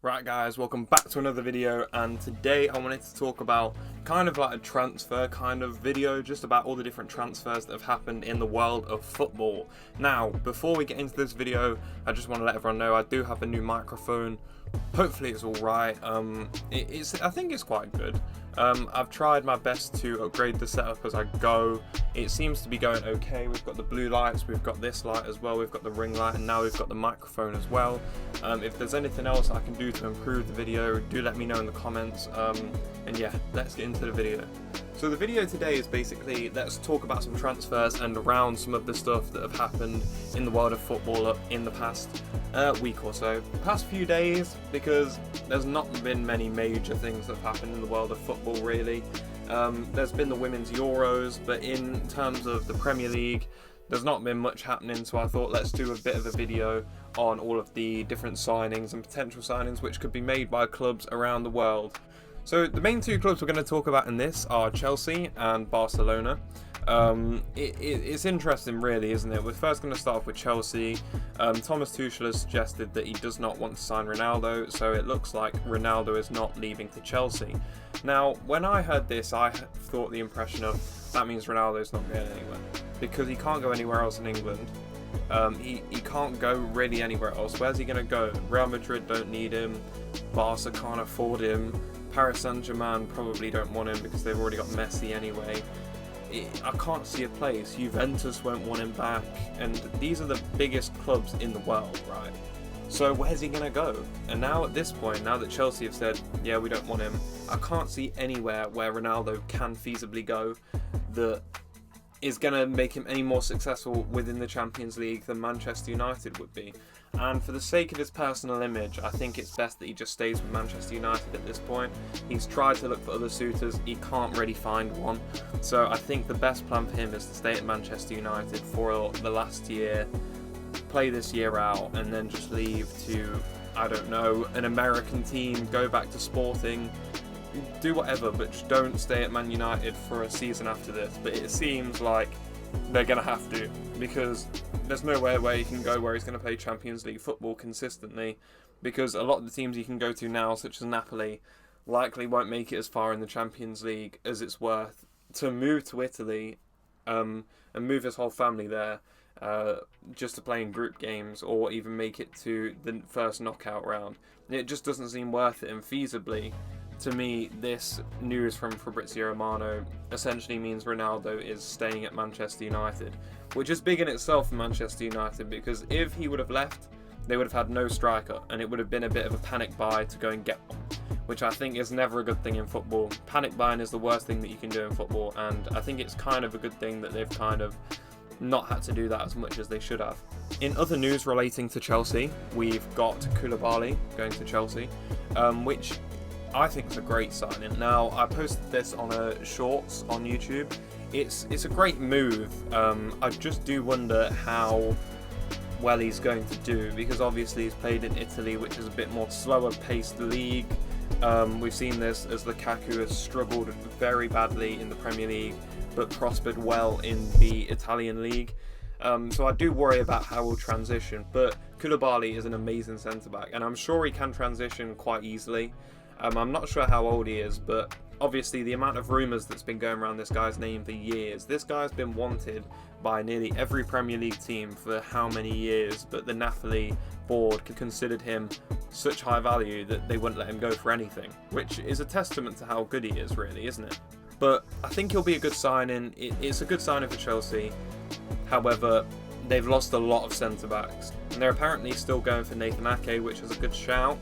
Right guys, welcome back to another video, and today I wanted to talk about kind of like a transfer kind of video, just about all the different transfers that have happened in the world of football. Now, before we get into this video, I just want to let everyone know I do have a new microphone. Hopefully it's alright. I think it's quite good. I've tried my best to upgrade the setup as I go. It seems to be going okay. We've got the blue lights, we've got this light as well, we've got the ring light, and now we've got the microphone as well. If there's anything else I can do to improve the video, do let me know in the comments. And yeah, let's get into the video. So the video today is basically, let's talk about some transfers and around some of the stuff that have happened in the world of football in the past week or so. Past few days, because there's not been many major things that have happened in the world of football really. There's been the Women's Euros, but in terms of the Premier League, there's not been much happening, so I thought let's do a bit of a video on all of the different signings and potential signings which could be made by clubs around the world. So the main two clubs we're going to talk about in this are Chelsea and Barcelona. It's interesting really, isn't it? We're first going to start off with Chelsea. Thomas Tuchel has suggested that he does not want to sign Ronaldo, so it looks like Ronaldo is not leaving to Chelsea. Now, when I heard this, I thought the impression of that means Ronaldo is not going anywhere, because he can't go anywhere else in England. He can't go really anywhere else. Where's he going to go? Real Madrid don't need him. Barca can't afford him. Paris Saint-Germain probably don't want him because they've already got Messi anyway. I can't see a place. Juventus won't want him back, and these are the biggest clubs in the world, right? So where's he going to go? And now at this point, now that Chelsea have said, yeah, we don't want him, I can't see anywhere where Ronaldo can feasibly go that is going to make him any more successful within the Champions League than Manchester United would be. And for the sake of his personal image, I think it's best that he just stays with Manchester United at this point. He's tried to look for other suitors, he can't really find one. So I think the best plan for him is to stay at Manchester United for the last year, play this year out, and then just leave to, I don't know, an American team, go back to Sporting, do whatever, but just don't stay at Man United for a season after this. But it seems like they're going to have to, because there's nowhere where he can go where he's going to play Champions League football consistently, because a lot of the teams he can go to now, such as Napoli, likely won't make it as far in the Champions League as it's worth to move to Italy and move his whole family there just to play in group games or even make it to the first knockout round. It just doesn't seem worth it, and feasibly, to me, this news from Fabrizio Romano essentially means Ronaldo is staying at Manchester United, which is big in itself for Manchester United, because if he would have left, they would have had no striker, and it would have been a bit of a panic buy to go and get one, which I think is never a good thing in football. Panic buying is the worst thing that you can do in football, and I think it's kind of a good thing that they've kind of not had to do that as much as they should have. In other news relating to Chelsea, we've got Koulibaly going to Chelsea, which I think it's a great signing. Now, I posted this on a shorts on YouTube. It's a great move. I just do wonder how well he's going to do, because obviously he's played in Italy, which is a bit more slower paced league. We've seen this as Lukaku has struggled very badly in the Premier League, but prospered well in the Italian league. So I do worry about how he'll transition, but Koulibaly is an amazing centre-back, and I'm sure he can transition quite easily. I'm not sure how old he is, but obviously the amount of rumours that's been going around this guy's name for years. This guy's been wanted by nearly every Premier League team for how many years, but the Napoli board considered him such high value that they wouldn't let him go for anything, which is a testament to how good he is really, isn't it? But I think he'll be a good signing. It's a good signing for Chelsea. However, they've lost a lot of centre-backs, and they're apparently still going for Nathan Ake, which is a good shout,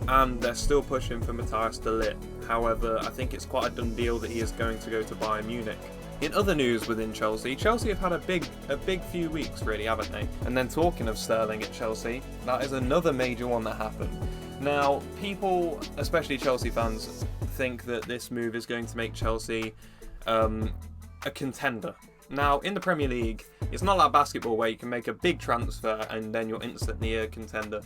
and they're still pushing for Matthias de Ligt. However, I think it's quite a done deal that he is going to go to Bayern Munich. In other news within Chelsea have had a big few weeks really, haven't they? And then talking of Sterling at Chelsea, that is another major one that happened. Now, people, especially Chelsea fans, think that this move is going to make Chelsea a contender. Now, in the Premier League, it's not like basketball where you can make a big transfer and then you're instantly a contender.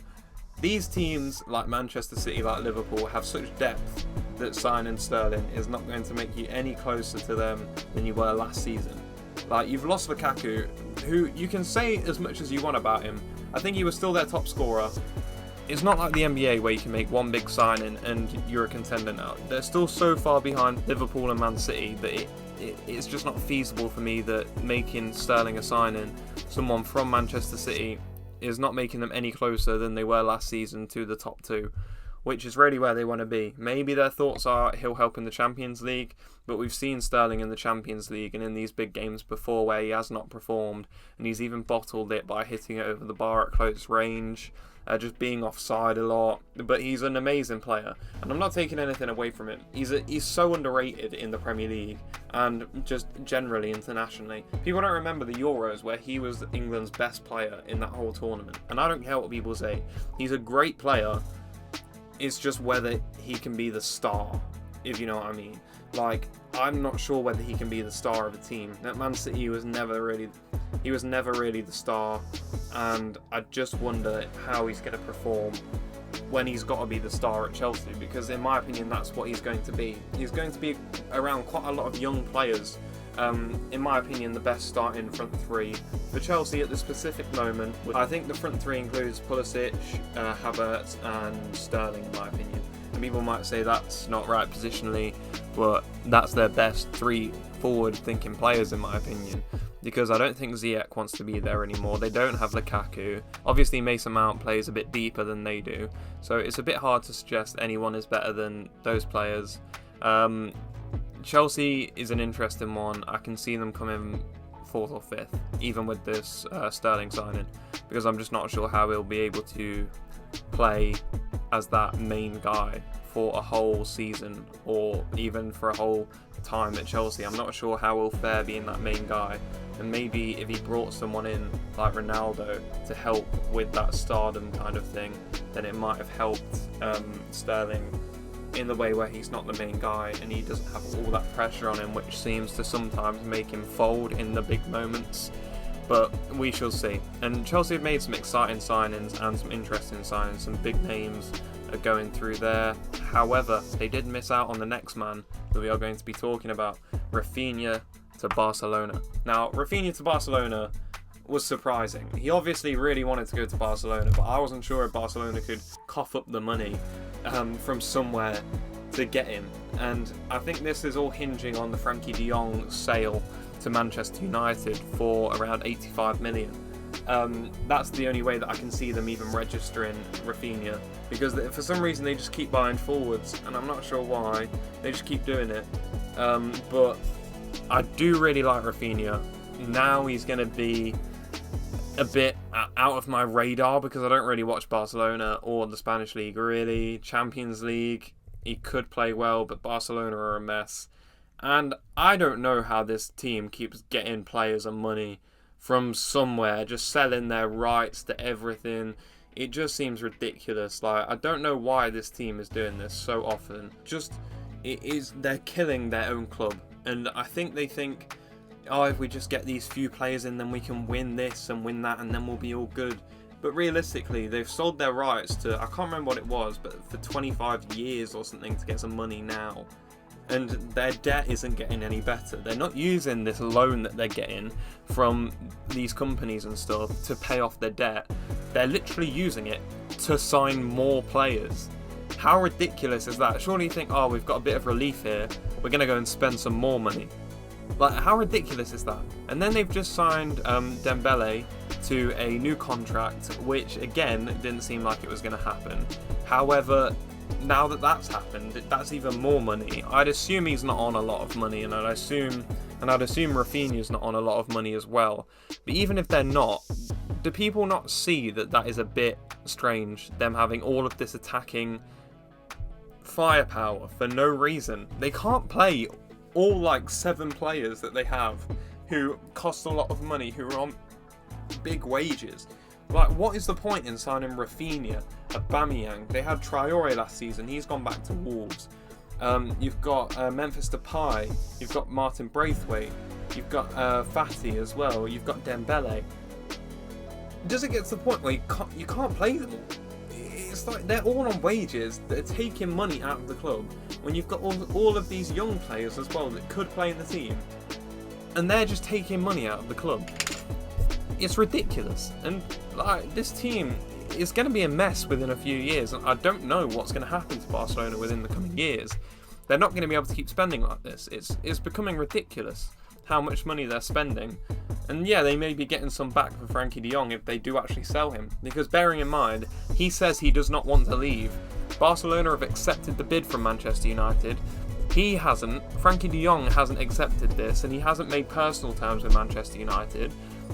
These teams, like Manchester City, like Liverpool, have such depth that signing Sterling is not going to make you any closer to them than you were last season. Like, you've lost Lukaku, who you can say as much as you want about him. I think he was still their top scorer it's not like the NBA where you can make one big signing and you're a contender now. They're still so far behind Liverpool and Man City that it's just not feasible for me that making Sterling a signing, someone from Manchester City, is not making them any closer than they were last season to the top two, which is really where they want to be. Maybe their thoughts are he'll help in the Champions League, but we've seen Sterling in the Champions League and in these big games before where he has not performed, and he's even bottled it by hitting it over the bar at close range, just being offside a lot. But he's an amazing player, and I'm not taking anything away from him. He's so underrated in the Premier League and just generally internationally. People don't remember the Euros where he was England's best player in that whole tournament, and I don't care what people say. He's a great player. It's just whether he can be the star, if you know what I mean. Like, I'm not sure whether he can be the star of a team. At Man City, he was never really the star, and I just wonder how he's going to perform when he's got to be the star at Chelsea, because in my opinion, that's what he's going to be. He's going to be around quite a lot of young players. In my opinion, the best starting front three for Chelsea at the specific moment. I think the front three includes Pulisic, Havertz and Sterling, in my opinion. And people might say that's not right positionally, but that's their best three forward-thinking players, in my opinion. Because I don't think Ziyech wants to be there anymore. They don't have Lukaku. Obviously, Mason Mount plays a bit deeper than they do, so it's a bit hard to suggest anyone is better than those players. Chelsea is an interesting one. I can see them coming 4th or 5th, even with this Sterling signing, because I'm just not sure how he'll be able to play as that main guy for a whole season or even for a whole time at Chelsea. I'm not sure how he'll fare being that main guy, and maybe if he brought someone in like Ronaldo to help with that stardom kind of thing, then it might have helped Sterling in the way where he's not the main guy and he doesn't have all that pressure on him, which seems to sometimes make him fold in the big moments. But we shall see. And Chelsea have made some exciting signings and some interesting signings. Some big names are going through there. However, they did miss out on the next man that we are going to be talking about, Rafinha to Barcelona. Now, Rafinha to Barcelona was surprising. He obviously really wanted to go to Barcelona, but I wasn't sure if Barcelona could cough up the money from somewhere to get him. And I think this is all hinging on the Frankie de Jong sale to Manchester United for around 85 million. That's the only way that I can see them even registering Rafinha, because for some reason they just keep buying forwards, and I'm not sure why. They just keep doing it. But I do really like Rafinha. Now he's going to be a bit out of my radar because I don't really watch Barcelona or the Spanish League really. Champions League, he could play well, but Barcelona are a mess. And I don't know how this team keeps getting players and money from somewhere, just selling their rights to everything. It just seems ridiculous. Like, I don't know why this team is doing this so often. They're killing their own club. And I think they think, oh, if we just get these few players in, then we can win this and win that, and then we'll be all good. But realistically, they've sold their rights to, I can't remember what it was, but for 25 years or something to get some money now. And their debt isn't getting any better. They're not using this loan that they're getting from these companies and stuff to pay off their debt. They're literally using it to sign more players. How ridiculous is that? Surely you think, oh, we've got a bit of relief here, we're going to go and spend some more money. Like, how ridiculous is that? And then they've just signed Dembele to a new contract, which again didn't seem like it was going to happen. However, now that that's happened, that's even more money. I'd assume he's not on a lot of money, and I'd assume Rafinha's not on a lot of money as well. But even if they're not, do people not see that that is a bit strange, them having all of this attacking firepower for no reason? They can't play all like 7 players that they have who cost a lot of money, who are on big wages. Like, what is the point in signing Rafinha, Aubameyang? They had Traore last season, he's gone back to Wolves. You've got Memphis Depay, you've got Martin Braithwaite, you've got Fati as well, you've got Dembele. Does it get to the point where you can't play them all? It's like they're all on wages, they're taking money out of the club, when you've got all of these young players as well that could play in the team, and they're just taking money out of the club. It's ridiculous. And like, this team, it's going to be a mess within a few years, and I don't know what's going to happen to Barcelona within the coming years. They're not going to be able to keep spending like this. It's becoming ridiculous how much money they're spending. And yeah, they may be getting some back for Frankie de Jong if they do actually sell him. Because bearing in mind, he says he does not want to leave. Barcelona have accepted the bid from Manchester United. He hasn't. Frankie de Jong hasn't accepted this, and he hasn't made personal terms with Manchester United.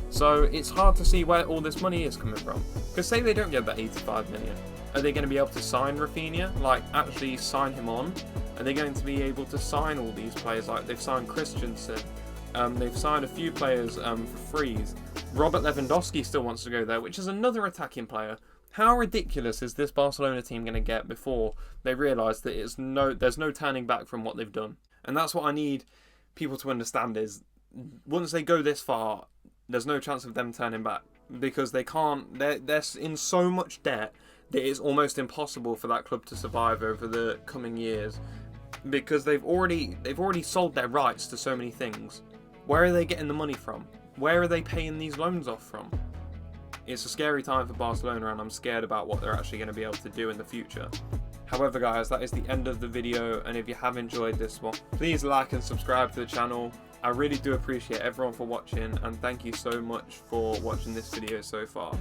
So it's hard to see where all this money is coming from. Because say they don't get that 85 million. Are they going to be able to sign Rafinha? Like, actually sign him on? Are they going to be able to sign all these players? Like, they've signed Christensen. They've signed a few players for frees. Robert Lewandowski still wants to go there, which is another attacking player. How ridiculous is this Barcelona team going to get before they realise that there's no turning back from what they've done? And that's what I need people to understand is, once they go this far, there's no chance of them turning back. Because they can't, they're in so much debt that it's almost impossible for that club to survive over the coming years. Because they've already sold their rights to so many things. Where are they getting the money from? Where are they paying these loans off from? It's a scary time for Barcelona, and I'm scared about what they're actually going to be able to do in the future. However guys, that is the end of the video, and if you have enjoyed this one, please like and subscribe to the channel. I really do appreciate everyone for watching, and thank you so much for watching this video so far.